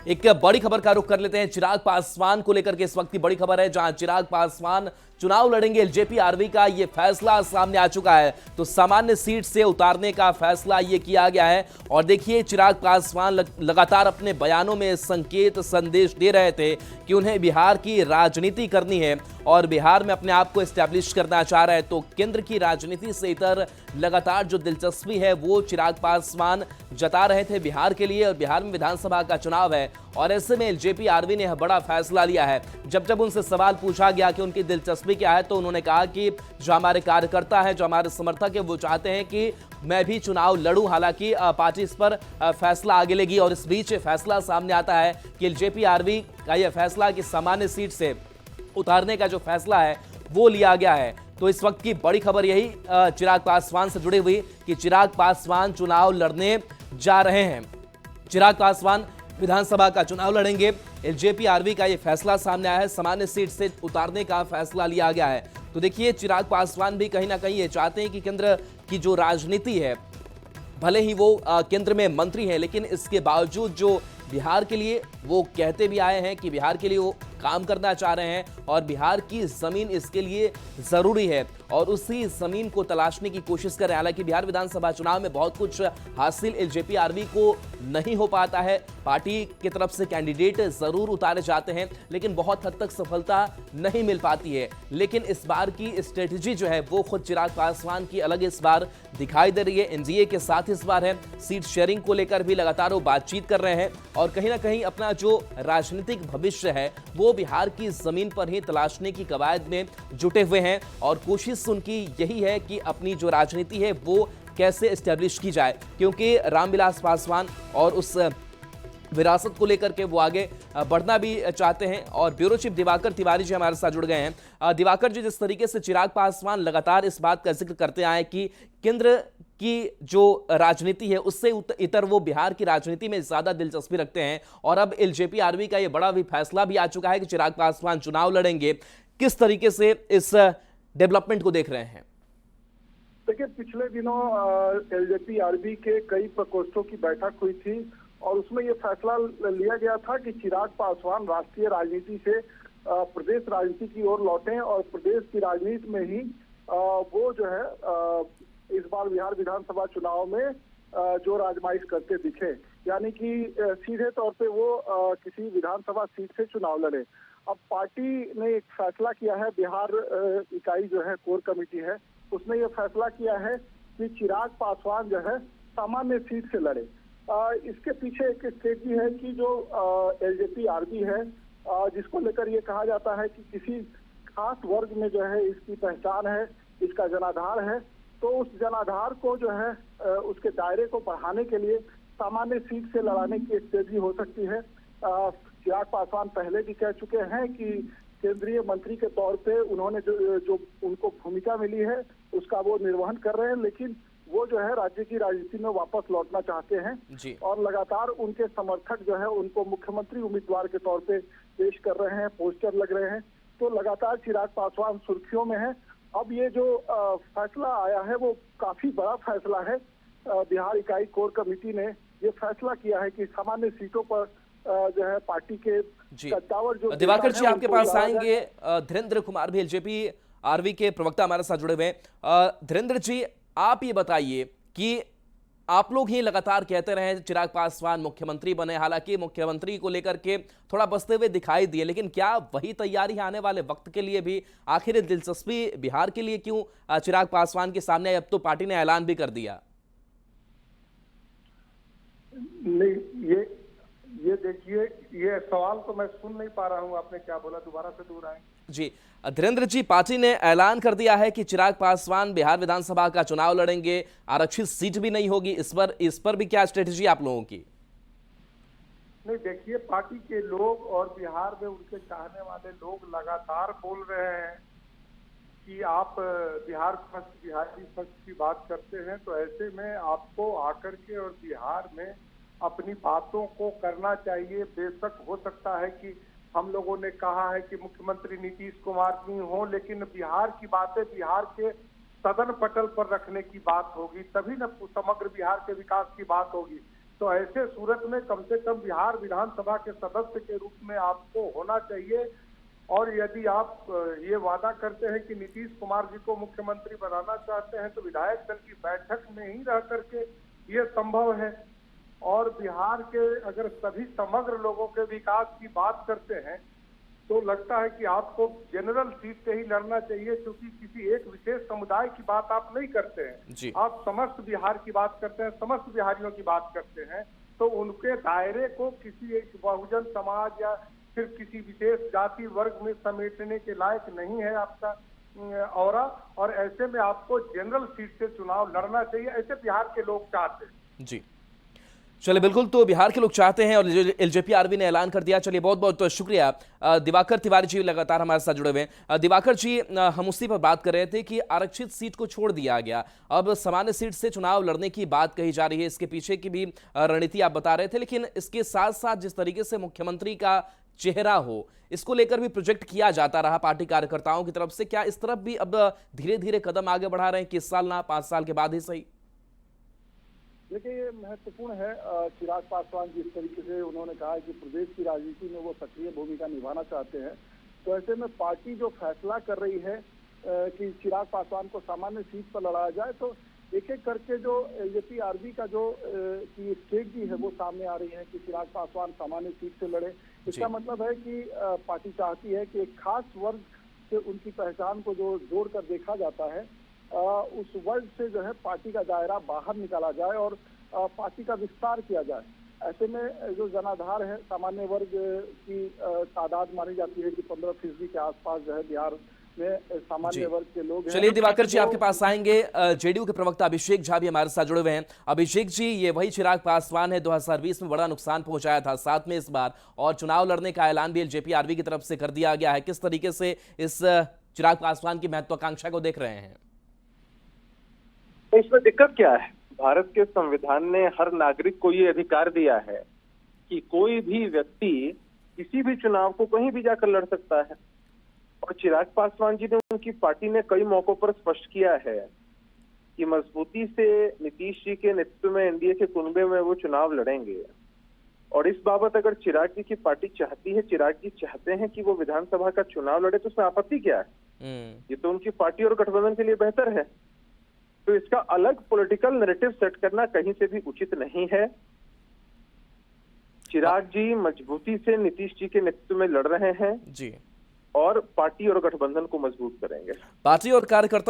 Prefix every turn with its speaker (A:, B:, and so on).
A: एक बड़ी खबर का रुख कर लेते हैं। चिराग पासवान को लेकर के इस वक्त की बड़ी खबर है, जहां चिराग पासवान चुनाव लड़ेंगे। एलजेपी आरवी का ये फैसला सामने आ चुका है, तो सामान्य सीट से उतारने का फैसला ये किया गया है। और देखिए, चिराग पासवान लगातार अपने बयानों में संकेत संदेश दे रहे थे कि उन्हें बिहार की राजनीति करनी है और बिहार में अपने आप को एस्टैब्लिश करना चाह रहे हैं। तो केंद्र की राजनीति से इतर लगातार जो दिलचस्पी है वो चिराग पासवान जता रहे थे बिहार के लिए। और बिहार में विधानसभा का चुनाव है और ऐसे में एलजेपी आरवी ने बड़ा फैसला लिया है। जब उनसे सवाल पूछा गया कि उनकी दिलचस्पी क्या है, तो उन्होंने कहा कि जो हमारे कार्यकर्ता हैं, जो हमारे समर्थक हैं, वो चाहते हैं कि मैं भी चुनाव लड़ूं। हालांकि पार्टी इस पर फैसला आगे लेगी। और इस बीच फैसला सामने आता है कि एलजेपी आरवी का यह फैसला कि सामान्य सीट से उतारने का जो फैसला है वो लिया गया है। तो इस वक्त की बड़ी खबर यही चिराग पासवान से जुड़ी हुई कि चिराग पासवान चुनाव लड़ने जा रहे हैं। चिराग पासवान विधानसभा का चुनाव लड़ेंगे। एलजेपी आरवी का यह फैसला सामने आया है, सामान्य सीट से उतारने का फैसला लिया गया है। तो देखिए, चिराग पासवान भी कहीं ना कहीं ये चाहते हैं कि केंद्र की जो राजनीति है, भले ही वो केंद्र में मंत्री हैं, लेकिन इसके बावजूद जो बिहार के लिए वो कहते भी आए हैं कि बिहार के लिए वो काम करना चाह रहे हैं और बिहार की जमीन इसके लिए जरूरी है और उसी जमीन को तलाशने की कोशिश कर रहे हैं। हालांकि बिहार विधानसभा चुनाव में बहुत कुछ हासिल एलजेपी आरवी को नहीं हो पाता है। पार्टी की तरफ से कैंडिडेट जरूर उतारे जाते हैं, लेकिन बहुत हद तक सफलता नहीं मिल पाती है। लेकिन इस बार की स्ट्रेटेजी जो है वो खुद चिराग पासवान की अलग इस बार दिखाई दे रही है। एनडीए के साथ इस बार है, सीट शेयरिंग को लेकर भी लगातार वो बातचीत कर रहे हैं और कहीं ना कहीं अपना जो राजनीतिक भविष्य है वो बिहार की जमीन पर ही तलाशने की कवायद में जुटे हुए हैं। और कोशिश उनकी यही है कि अपनी जो राजनीति है वो कैसे एस्टेब्लिश की जाए, क्योंकि रामविलास पासवान और उस विरासत को लेकर के वो आगे बढ़ना भी चाहते हैं। और ब्यूरो चीफ दिवाकर तिवारी जी हमारे साथ जुड़ गए हैं। दिवाकर जी, जिस तरीके से चिराग पासवान लगातार इस बात का जिक्र करते आए कि केंद्र की जो राजनीति है उससे इतर वो बिहार की राजनीति में ज्यादा दिलचस्पी रखते हैं, और अब एलजेपी आरवी का ये बड़ा भी फैसला भी आ चुका है कि चिराग पासवान चुनाव लड़ेंगे। किस तरीके से इस डेवलपमेंट को देख रहे हैं?
B: देखिए, पिछले दिनों एलजेपी आरवी के कई प्रकोष्ठों की बैठक हुई थी और उसमें ये फैसला लिया गया था कि चिराग पासवान राष्ट्रीय राजनीति से प्रदेश राजनीति की ओर लौटें और प्रदेश की राजनीति में ही वो जो है इस बार बिहार विधानसभा चुनाव में जो राजमाइश करते दिखे, यानी कि सीधे तौर पे वो किसी विधानसभा सीट से चुनाव लड़े। अब पार्टी ने एक फैसला किया है, बिहार इकाई जो है कोर कमेटी है, उसने ये फैसला किया है कि चिराग पासवान जो है सामान्य सीट से लड़े। इसके पीछे एक स्ट्रेटजी है कि जो एलजेपी आरवी है, जिसको लेकर ये कहा जाता है कि किसी खास वर्ग में जो है इसकी पहचान है, इसका जनाधार है, तो उस जनाधार को जो है उसके दायरे को बढ़ाने के लिए सामान्य सीट से लड़ाने की स्ट्रेटजी हो सकती है। चिराग पासवान पहले भी कह चुके हैं कि केंद्रीय मंत्री के तौर पे उन्होंने जो उनको भूमिका मिली है उसका वो निर्वहन कर रहे हैं, लेकिन वो जो है राज्य की राजनीति में वापस लौटना चाहते हैं
A: जी।
B: और लगातार उनके समर्थक जो है उनको मुख्यमंत्री उम्मीदवार के तौर पे पेश कर रहे हैं, पोस्टर लग रहे हैं। तो लगातार चिराग पासवान सुर्खियों में है। अब ये जो फैसला आया है वो काफी बड़ा फैसला है। बिहार इकाई कोर कमेटी ने ये फैसला किया है कि सामान्य सीटों पर जो है पार्टी के कद्दावर जो
A: दिवाकर जी आपके पास आएंगे। धीरेन्द्र कुमार भी एलजेपी आरवी के प्रवक्ता हमारे साथ जुड़े हुए हैं। धीरेन्द्र जी, आप ये बताइए कि आप लोग ही लगातार कहते रहे चिराग पासवान मुख्यमंत्री बने, हालांकि मुख्यमंत्री को लेकर के थोड़ा बसते हुए दिखाई दिए, लेकिन क्या वही तैयारी है आने वाले वक्त के लिए भी? आखिर दिलचस्पी बिहार के लिए क्यों चिराग पासवान के सामने आई? अब तो पार्टी ने ऐलान भी कर दिया।
C: नहीं, ये देखिए, ये सवाल तो मैं सुन नहीं पा रहा हूँ, आपने क्या बोला, दोबारा से दोहराएं।
A: जी धीरेन्द्र जी, पार्टी ने ऐलान कर दिया है कि चिराग पासवान बिहार विधानसभा का चुनाव लड़ेंगे, आरक्षित सीट भी नहीं होगी। इस पर भी क्या स्ट्रेटेजी आप लोगों की?
C: नहीं, देखिए, पार्टी के लोग और बिहार में उनके चाहने वाले लोग लगातार बोल रहे हैं कि आप बिहार फर्स्ट, बिहारी फर्स्ट की बात करते हैं, तो ऐसे में आपको आकर के और बिहार में अपनी बातों को करना चाहिए। बेशक हो सकता है कि हम लोगों ने कहा है कि मुख्यमंत्री नीतीश कुमार जी हो, लेकिन बिहार की बातें बिहार के सदन पटल पर रखने की बात होगी, तभी न समग्र बिहार के विकास की बात होगी। तो ऐसे सूरत में कम से कम बिहार विधानसभा के सदस्य के रूप में आपको होना चाहिए। और यदि आप ये वादा करते हैं कि नीतीश कुमार जी को मुख्यमंत्री बनाना चाहते हैं तो विधायक दल की बैठक में ही रह करके ये संभव है। और बिहार के अगर सभी समग्र लोगों के विकास की बात करते हैं तो लगता है कि आपको जनरल सीट से ही लड़ना चाहिए, क्योंकि किसी एक विशेष समुदाय की बात आप नहीं करते हैं, आप समस्त बिहार की बात करते हैं, समस्त बिहारियों की बात करते हैं। तो उनके दायरे को किसी एक बहुजन समाज या फिर किसी विशेष जाति वर्ग में समेटने के लायक नहीं है आपका औरा। और ऐसे में आपको जनरल सीट से चुनाव लड़ना चाहिए, ऐसे बिहार के लोग चाहते हैं।
A: जी चलिए, बिल्कुल, तो बिहार के लोग चाहते हैं और एलजेपी आरबी ने ऐलान कर दिया। चलिए, बहुत बहुत शुक्रिया। दिवाकर तिवारी जी लगातार हमारे साथ जुड़े हुए हैं। दिवाकर जी, हम उसी पर बात कर रहे थे कि आरक्षित सीट को छोड़ दिया गया, अब सामान्य सीट से चुनाव लड़ने की बात कही जा रही है। इसके पीछे की भी रणनीति आप बता रहे थे, लेकिन इसके साथ साथ जिस तरीके से मुख्यमंत्री का चेहरा हो, इसको लेकर भी प्रोजेक्ट किया जाता रहा पार्टी कार्यकर्ताओं की तरफ से। क्या इस तरफ भी अब धीरे धीरे कदम आगे बढ़ा रहे हैं कि इस साल ना 5 साल के बाद ही सही?
B: देखिए, ये महत्वपूर्ण है। चिराग पासवान जिस तरीके से उन्होंने कहा है कि प्रदेश की राजनीति में वो सक्रिय भूमिका निभाना चाहते हैं, तो ऐसे में पार्टी जो फैसला कर रही है कि चिराग पासवान को सामान्य सीट पर लड़ाया जाए, तो एक एक करके जो एलजेपी आरबी का जो की स्ट्रेटजी है वो सामने आ रही है कि चिराग पासवान सामान्य सीट से लड़े। इसका मतलब है कि पार्टी चाहती है कि एक खास वर्ग से उनकी पहचान को जो जोड़कर देखा जाता है, उस वर्ग से जो है पार्टी का दायरा बाहर निकाला जाए और पार्टी का विस्तार किया जाए। ऐसे में जो जनाधार है सामान्य वर्ग की तादाद मानी जाती है कि 15% के आसपास जो है बिहार में सामान्य वर्ग के लोग हैं।
A: चलिए दिवाकर जी, आपके पास आएंगे। जेडीयू के प्रवक्ता अभिषेक झा भी हमारे साथ जुड़े हुए हैं। अभिषेक जी, ये वही चिराग पासवान है 2020 में बड़ा नुकसान पहुंचाया था, साथ में इस बार और चुनाव लड़ने का ऐलान भी एलजेपी आरबी की तरफ से कर दिया गया है। किस तरीके से इस चिराग पासवान की महत्वाकांक्षा को देख रहे हैं?
D: इसमें दिक्कत क्या है? भारत के संविधान ने हर नागरिक को ये अधिकार दिया है कि कोई भी व्यक्ति किसी भी चुनाव को कहीं भी जाकर लड़ सकता है। और चिराग पासवान जी ने, उनकी पार्टी ने कई मौकों पर स्पष्ट किया है कि मजबूती से नीतीश जी के नेतृत्व में एनडीए के कुनबे में वो चुनाव लड़ेंगे। और इस बाबत अगर चिराग जी की पार्टी चाहती है, चिराग जी चाहते हैं कि वो विधानसभा का चुनाव लड़े, तो उसमें आपत्ति क्या है? ये तो उनकी पार्टी और गठबंधन के लिए बेहतर है। तो इसका अलग पॉलिटिकल नैरेटिव सेट करना कहीं से भी उचित नहीं है। चिराग जी मजबूती से नीतीश जी के नेतृत्व में लड़ रहे हैं जी, और पार्टी और गठबंधन को मजबूत करेंगे।
A: पार्टी और कार्यकर्ता